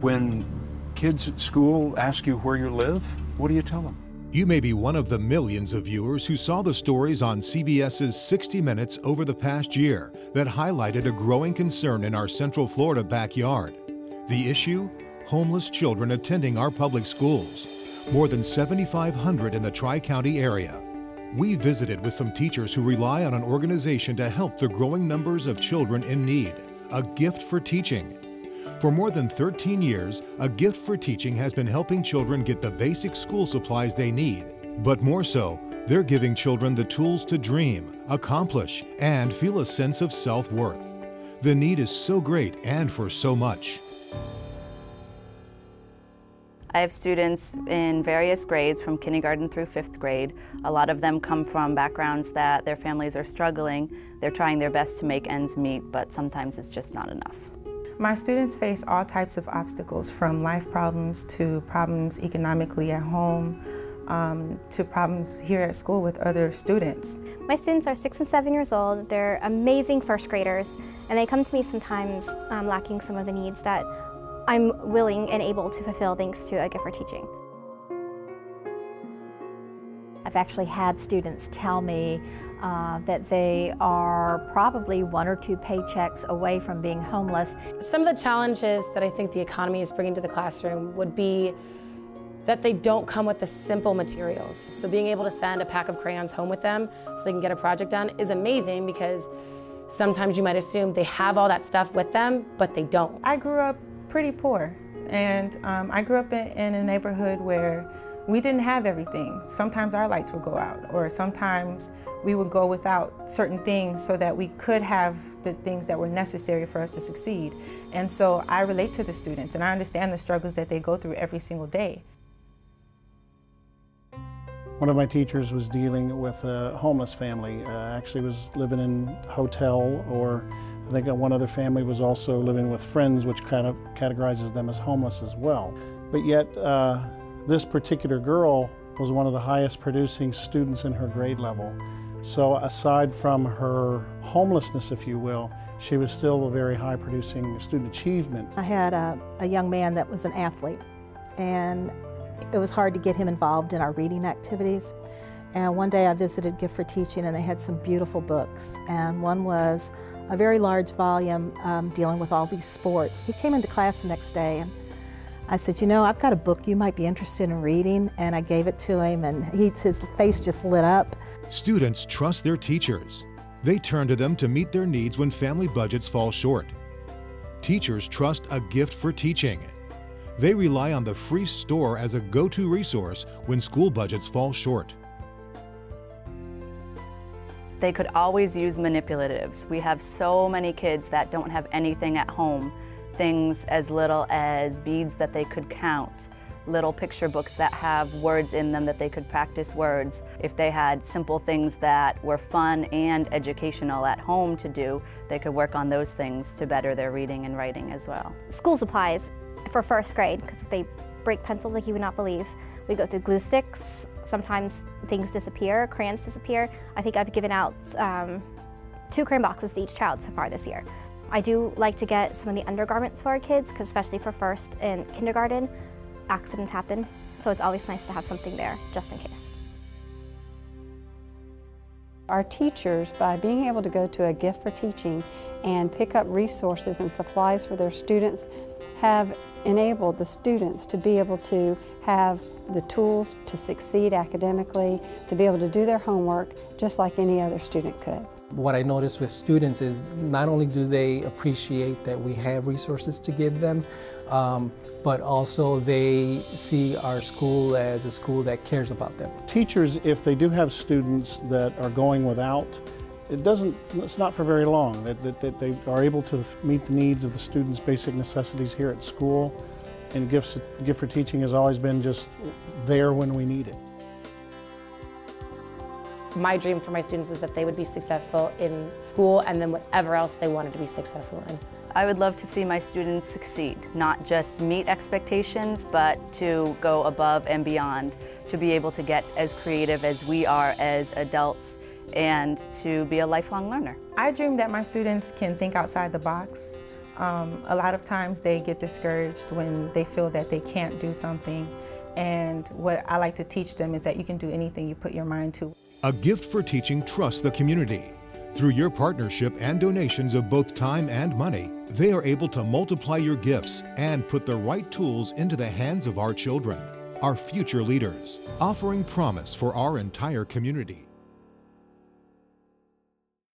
When kids at school ask you where you live, what do you tell them? You may be one of the millions of viewers who saw the stories on CBS's 60 Minutes over the past year that highlighted a growing concern in our Central Florida backyard. The issue? Homeless children attending our public schools. More than 7,500 in the Tri-County area. We visited with some teachers who rely on an organization to help the growing numbers of children in need, A Gift for Teaching. For more than 13 years, A Gift for Teaching has been helping children get the basic school supplies they need. But more so, they're giving children the tools to dream, accomplish, and feel a sense of self-worth. The need is so great and for so much. I have students in various grades from kindergarten through 5th grade. A lot of them come from backgrounds that their families are struggling. They're trying their best to make ends meet, but sometimes it's just not enough. My students face all types of obstacles, from life problems to problems economically at home, to problems here at school with other students. My students are 6 and 7 years old. They're amazing first graders, and they come to me sometimes lacking some of the needs that I'm willing and able to fulfill thanks to A Gift for Teaching. I've actually had students tell me that they are probably 1 or 2 paychecks away from being homeless. Some of the challenges that I think the economy is bringing to the classroom would be that they don't come with the simple materials. So being able to send a pack of crayons home with them so they can get a project done is amazing, because sometimes you might assume they have all that stuff with them, but they don't. I grew up pretty poor, and I grew up in a neighborhood where we didn't have everything. Sometimes our lights would go out, or sometimes we would go without certain things so that we could have the things that were necessary for us to succeed. And so I relate to the students, and I understand the struggles that they go through every single day. One of my teachers was dealing with a homeless family, actually was living in a hotel, or I think one other family was also living with friends, which kind of categorizes them as homeless as well. But yet, this particular girl was one of the highest producing students in her grade level. So aside from her homelessness, if you will, she was still a very high producing student achievement. I had a young man that was an athlete, and it was hard to get him involved in our reading activities. And one day I visited Gift for Teaching, and they had some beautiful books. And one was a very large volume dealing with all these sports. He came into class the next day, and I said, you know, I've got a book you might be interested in reading, and I gave it to him, and his face just lit up. Students trust their teachers. They turn to them to meet their needs when family budgets fall short. Teachers trust A Gift for Teaching. They rely on the free store as a go-to resource when school budgets fall short. They could always use manipulatives. We have so many kids that don't have anything at home. Things as little as beads that they could count, little picture books that have words in them that they could practice words. If they had simple things that were fun and educational at home to do, they could work on those things to better their reading and writing as well. School supplies for first grade, because if they break pencils like you would not believe. We go through glue sticks. Sometimes things disappear, crayons disappear. I think I've given out 2 crayon boxes to each child so far this year. I do like to get some of the undergarments for our kids, because especially for first and kindergarten, accidents happen. So it's always nice to have something there, just in case. Our teachers, by being able to go to A Gift for Teaching and pick up resources and supplies for their students, have enabled the students to be able to have the tools to succeed academically, to be able to do their homework just like any other student could. What I notice with students is not only do they appreciate that we have resources to give them, but also they see our school as a school that cares about them. Teachers, if they do have students that are going without, it's not for very long, that they are able to meet the needs of the students' basic necessities here at school, and Gift for Teaching has always been just there when we need it. My dream for my students is that they would be successful in school and then whatever else they wanted to be successful in. I would love to see my students succeed, not just meet expectations, but to go above and beyond, to be able to get as creative as we are as adults and to be a lifelong learner. I dream that my students can think outside the box, A lot of times they get discouraged when they feel that they can't do something. And what I like to teach them is that you can do anything you put your mind to. A Gift for Teaching trusts the community. Through your partnership and donations of both time and money, they are able to multiply your gifts and put the right tools into the hands of our children, our future leaders, offering promise for our entire community.